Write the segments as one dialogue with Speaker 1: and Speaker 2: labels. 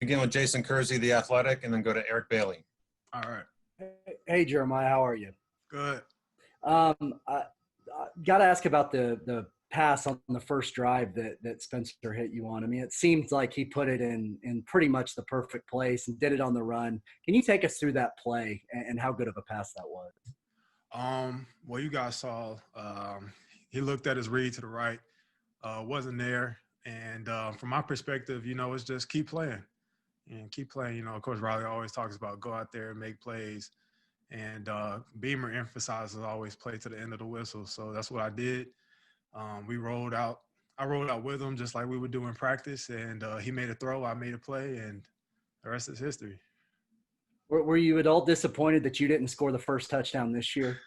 Speaker 1: begin with Jason Kersey, The Athletic, and then go to Eric Bailey.
Speaker 2: All right.
Speaker 3: Hey, Jeremiah, how are you?
Speaker 2: Good.
Speaker 3: I got to ask about the pass on the first drive that Spencer hit you on. I mean, it seems like he put it in pretty much the perfect place and did it on the run. Can you take us through that play and how good of a pass that was?
Speaker 2: Well, you guys saw he looked at his read to the right, wasn't there. And from my perspective, it's just keep playing and keep playing. Coach Riley always talks about go out there and make plays. And Beamer emphasizes always play to the end of the whistle. So that's what I did. I rolled out with him just like we would do in practice. And he made a throw, I made a play, and the rest is history.
Speaker 3: Were you at all disappointed that you didn't score the first touchdown this year?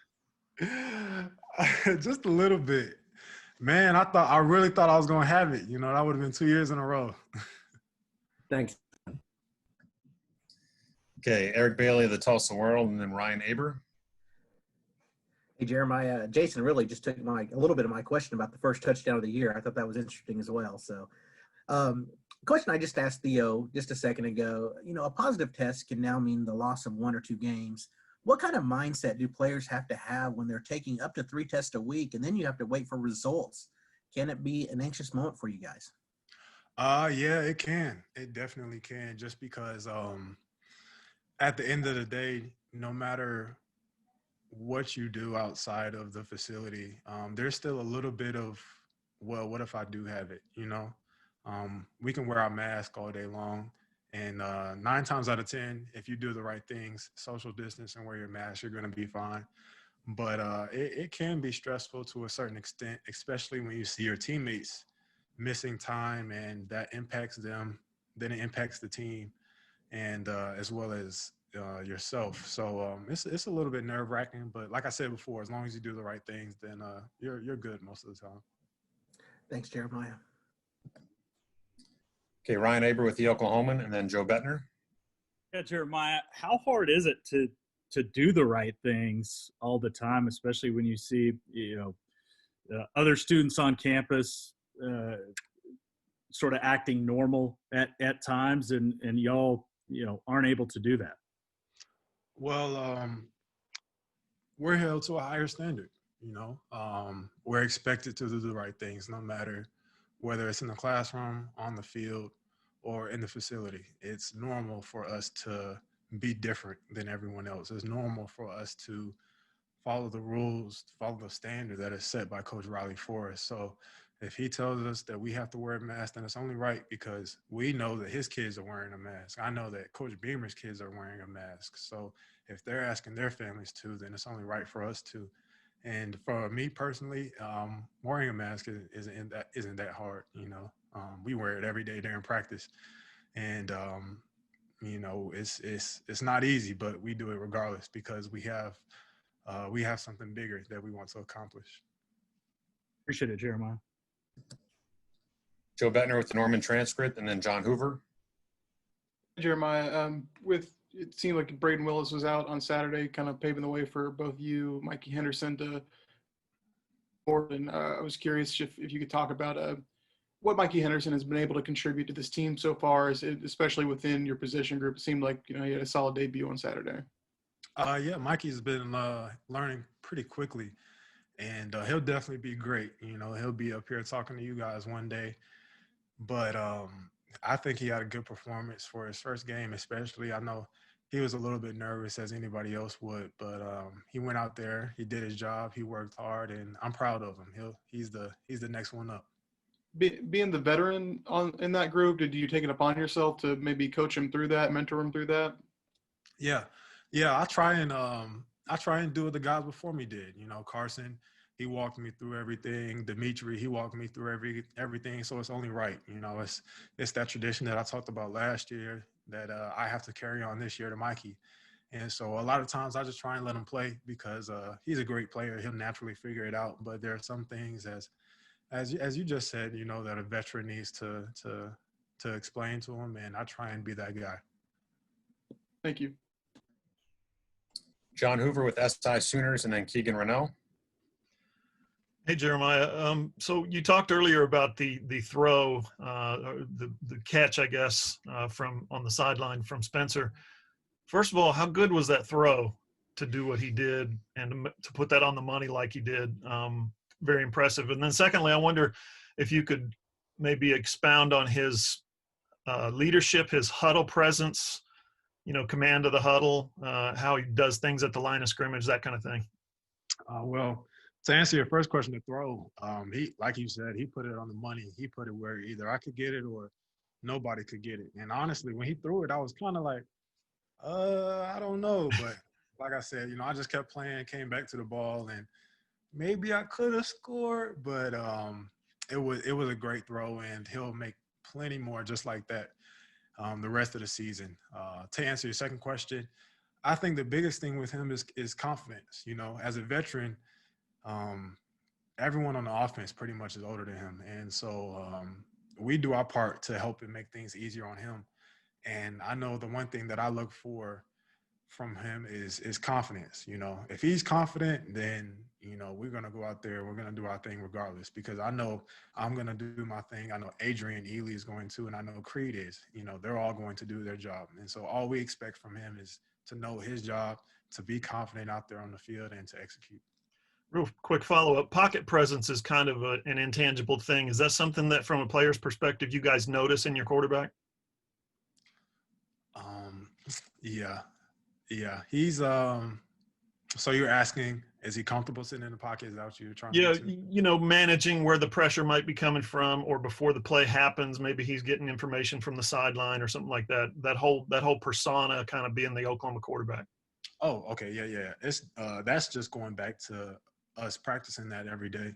Speaker 2: Just a little bit. Man, I really thought I was going to have it. That would have been 2 years in a row.
Speaker 3: Thanks.
Speaker 1: Okay, Eric Bailey of the Tulsa World, and then Ryan Aber.
Speaker 4: Hey, Jeremiah. Jason really just took a little bit of my question about the first touchdown of the year. I thought that was interesting as well. So, question I just asked Theo just a second ago, a positive test can now mean the loss of 1 or 2 games. What kind of mindset do players have to have when they're taking up to 3 tests a week and then you have to wait for results? Can it be an anxious moment for you guys?
Speaker 2: Yeah, it can. It definitely can, just because at the end of the day, no matter what you do outside of the facility, there's still a little bit of, well, what if I do have it, we can wear our mask all day long. And 9 times out of 10, if you do the right things, social distance and wear your mask, you're going to be fine. But it can be stressful to a certain extent, especially when you see your teammates missing time and that impacts them, then it impacts the team and as well as yourself. So it's a little bit nerve-wracking, but like I said before, as long as you do the right things, then you're good most of the time.
Speaker 4: Thanks, Jeremiah.
Speaker 1: Okay, Ryan Aber with the Oklahoman, and then Joe Bettner.
Speaker 5: Yeah, Jeremiah, how hard is it to do the right things all the time, especially when you see other students on campus sort of acting normal at times, and y'all aren't able to do that?
Speaker 2: Well, we're held to a higher standard. We're expected to do the right things, no matter whether it's in the classroom, on the field, or in the facility. It's normal for us to be different than everyone else. It's normal for us to follow the rules, follow the standard that is set by Coach Riley for us. So if he tells us that we have to wear a mask, then it's only right because we know that his kids are wearing a mask. I know that Coach Beamer's kids are wearing a mask. So if they're asking their families to, then it's only right for us to. And for me personally, wearing a mask isn't that hard. We wear it every day during practice, and it's not easy, but we do it regardless because we have something bigger that we want to accomplish.
Speaker 5: Appreciate it, Jeremiah.
Speaker 1: Joe Bettner with the Norman Transcript, and then John Hoover.
Speaker 6: Jeremiah, it seemed like Braden Willis was out on Saturday, kind of paving the way for both you, Mikey Henderson, to board. And I was curious if you could talk about what Mikey Henderson has been able to contribute to this team so far, especially within your position group. It seemed like he had a solid debut on Saturday.
Speaker 2: Yeah, Mikey's been learning pretty quickly, and he'll definitely be great. He'll be up here talking to you guys one day. But I think he had a good performance for his first game, especially. I know he was a little bit nervous, as anybody else would, but he went out there, he did his job, he worked hard, and I'm proud of him. He's the next one up.
Speaker 6: Being the veteran in that group, did you take it upon yourself to maybe coach him through that, mentor him through that?
Speaker 2: Yeah. I try and do what the guys before me did. Carson, he walked me through everything. Dimitri, he walked me through everything. So it's only right. It's that tradition that I talked about last year that I have to carry on this year to Mikey. And so a lot of times I just try and let him play because he's a great player. He'll naturally figure it out. But there are some things, as you just said, that a veteran needs to explain to him, and I try and be that guy.
Speaker 6: Thank you.
Speaker 1: John Hoover with SI Sooners, and then Keegan Renault.
Speaker 7: Hey, Jeremiah. So you talked earlier about the throw, or the catch, I guess, from on the sideline from Spencer. First of all, how good was that throw to do what he did and to put that on the money like he did? Very impressive. And then secondly, I wonder if you could maybe expound on his leadership, his huddle presence, command of the huddle, how he does things at the line of scrimmage, that kind of thing.
Speaker 2: Well, to answer your first question, the throw, he, like you said, he put it on the money. He put it where either I could get it or nobody could get it. And honestly, when he threw it, I was kind of like, I don't know. But like I said, I just kept playing, came back to the ball, and maybe I could have scored, but it was a great throw, and he'll make plenty more just like that the rest of the season. To answer your second question, I think the biggest thing with him is confidence. As a veteran, everyone on the offense pretty much is older than him. And so we do our part to help and make things easier on him. And I know the one thing that I look for from him is confidence. If he's confident, then, we're going to go out there, we're going to do our thing regardless, because I know I'm going to do my thing. I know Adrian Ely is going to, and I know Creed is, they're all going to do their job. And so all we expect from him is to know his job, to be confident out there on the field, and to execute.
Speaker 7: Real quick follow-up. Pocket presence is kind of an intangible thing. Is that something that, from a player's perspective, you guys notice in your quarterback?
Speaker 2: Yeah. He's so you're asking, is he comfortable sitting in the pocket? Is that what you're trying to
Speaker 7: Yeah,
Speaker 2: get to?
Speaker 7: managing where the pressure might be coming from, or before the play happens, maybe he's getting information from the sideline or something like that. That whole persona kind of being the Oklahoma quarterback.
Speaker 2: Oh, okay. Yeah. It's that's just going back to us practicing that every day.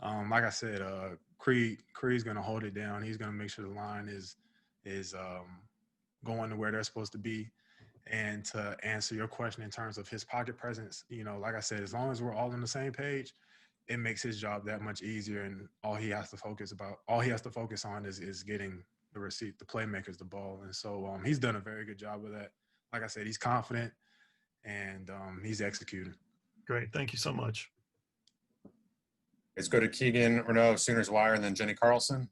Speaker 2: Like I said, Creed's gonna hold it down. He's gonna make sure the line is going to where they're supposed to be. And to answer your question in terms of his pocket presence, like I said, as long as we're all on the same page, it makes his job that much easier. And all he has to focus on is getting the playmakers the ball. And so he's done a very good job with that. Like I said, he's confident and he's executing.
Speaker 7: Great. Thank you so much.
Speaker 1: Let's go to Keegan Renaud, Sooners Wire, and then Jenny Carlson.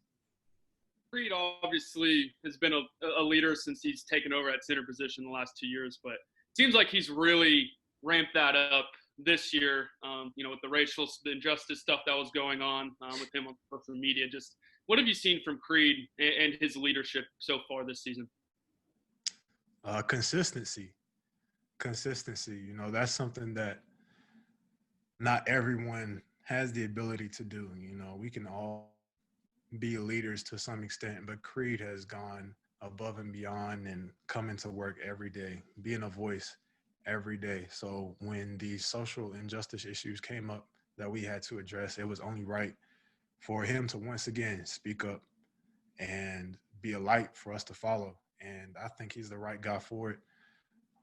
Speaker 8: Creed obviously has been a leader since he's taken over at center position the last 2 years, but it seems like he's really ramped that up this year, with the racial injustice stuff that was going on with him on social media. Just what have you seen from Creed and his leadership so far this season?
Speaker 2: Consistency. That's something that not everyone has the ability to do. We can all be leaders to some extent, but Creed has gone above and beyond and coming to work every day, being a voice every day. So when these social injustice issues came up that we had to address, it was only right for him to once again speak up and be a light for us to follow. And I think he's the right guy for it.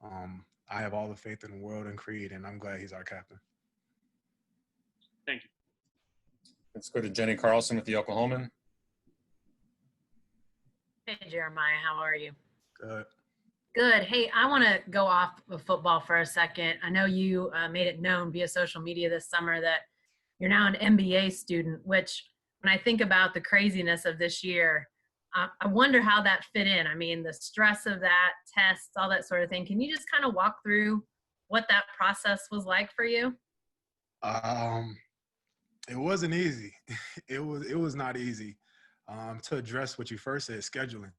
Speaker 2: I have all the faith in the world in Creed, and I'm glad he's our captain.
Speaker 8: Thank you.
Speaker 1: Let's go to Jenny Carlson with the Oklahoman.
Speaker 9: Hey, Jeremiah, how are you?
Speaker 2: Good.
Speaker 9: Good. Hey, I want to go off of football for a second. I know you made it known via social media this summer that you're now an MBA student, which when I think about the craziness of this year, I wonder how that fit in. I mean, the stress of that, tests, all that sort of thing. Can you just kind of walk through what that process was like for you?
Speaker 2: It wasn't easy. It was not easy. To address what you first said, scheduling.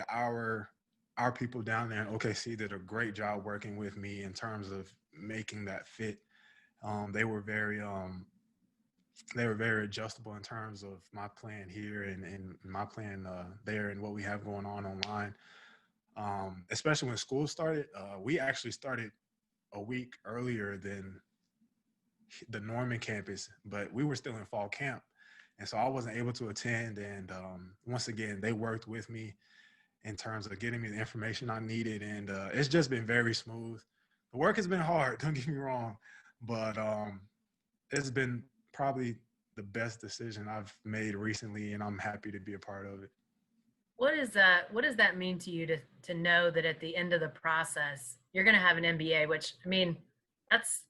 Speaker 2: Our people down there in OKC did a great job working with me in terms of making that fit. They were very adjustable in terms of my plan here and my plan there and what we have going on online. Especially when school started, we actually started a week earlier than the Norman campus, but we were still in fall camp. And so I wasn't able to attend. And once again, they worked with me in terms of getting me the information I needed. And it's just been very smooth. The work has been hard, don't get me wrong, but it's been probably the best decision I've made recently, and I'm happy to be a part of it.
Speaker 9: What does that mean to you to know that at the end of the process, you're going to have an MBA, which, I mean, that's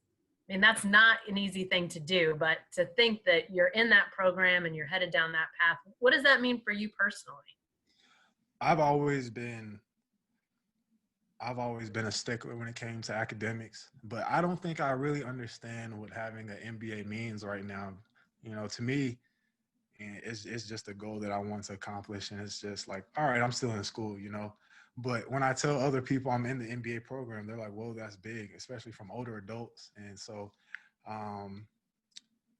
Speaker 9: I mean, that's not an easy thing to do, but to think that you're in that program and you're headed down that path, what does that mean for you personally?
Speaker 2: I've always been a stickler when it came to academics, but I don't think I really understand what having an MBA means right now. You know, to me, it's just a goal that I want to accomplish, and it's just like, all right, I'm still in school, you know. But when I tell other people I'm in the MBA program, they're like, "Whoa, that's big," especially from older adults. And so, I'm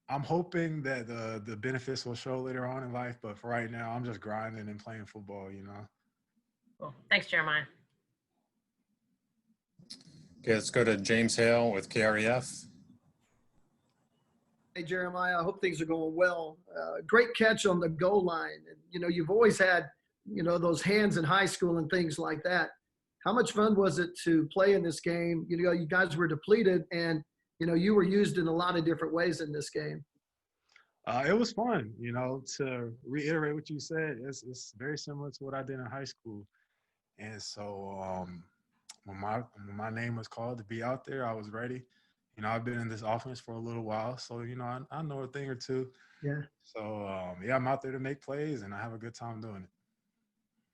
Speaker 2: hoping that the benefits will show later on in life. But for right now, I'm just grinding and playing football, you know.
Speaker 9: Cool. Thanks, Jeremiah.
Speaker 1: Okay, let's go to James Hale with KREF.
Speaker 10: Hey, Jeremiah, I hope things are going well. Great catch on the goal line. And, you know, you've always had, you know, those hands in high school and things like that. How much fun was it to play in this game? You know, you guys were depleted and, you know, you were used in a lot of different ways in this game.
Speaker 2: It was fun, you know, to reiterate what you said. It's very similar to what I did in high school. And so when my name was called to be out there, I was ready. You know, I've been in this offense for a little while, so, you know, I know a thing or two.
Speaker 10: Yeah.
Speaker 2: So, yeah, I'm out there to make plays, and I have a good time doing it.